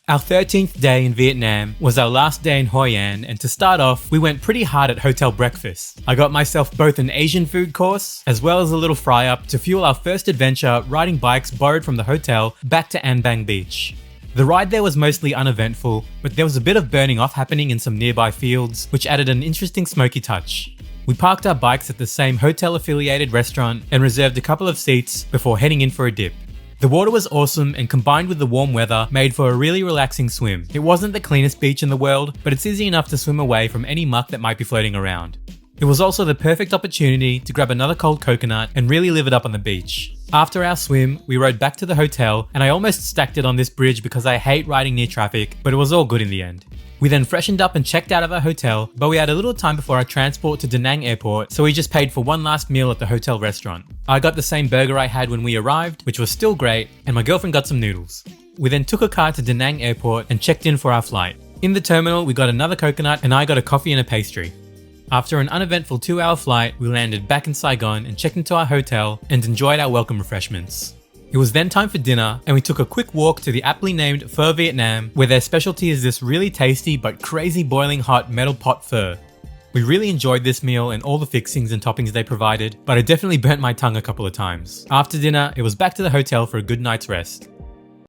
Our 13th day in Vietnam was our last day in Hoi An, and to start off, we went pretty hard at hotel breakfast. I got myself both an Asian food course, as well as a little fry-up to fuel our first adventure riding bikes borrowed from the hotel back to An Bang Beach. The ride there was mostly uneventful, but there was a bit of burning off happening in some nearby fields, which added an interesting smoky touch. We parked our bikes at the same hotel-affiliated restaurant and reserved a couple of seats before heading in for a dip. The water was awesome, and combined with the warm weather, made for a really relaxing swim. It wasn't the cleanest beach in the world, but it's easy enough to swim away from any muck that might be floating around. It was also the perfect opportunity to grab another cold coconut and really live it up on the beach. After our swim, we rode back to the hotel, and I almost stacked it on this bridge because I hate riding near traffic, but it was all good in the end. We then freshened up and checked out of our hotel, but we had a little time before our transport to Da Nang Airport, so we just paid for one last meal at the hotel restaurant. I got the same burger I had when we arrived, which was still great, and my girlfriend got some noodles. We then took a car to Da Nang Airport and checked in for our flight. In the terminal, we got another coconut and I got a coffee and a pastry. After an uneventful 2-hour flight, we landed back in Saigon and checked into our hotel and enjoyed our welcome refreshments. It was then time for dinner, and we took a quick walk to the aptly named Pho Vietnam, where their specialty is this really tasty but crazy boiling hot metal pot pho. We really enjoyed this meal and all the fixings and toppings they provided, but I definitely burnt my tongue a couple of times. After dinner, it was back to the hotel for a good night's rest.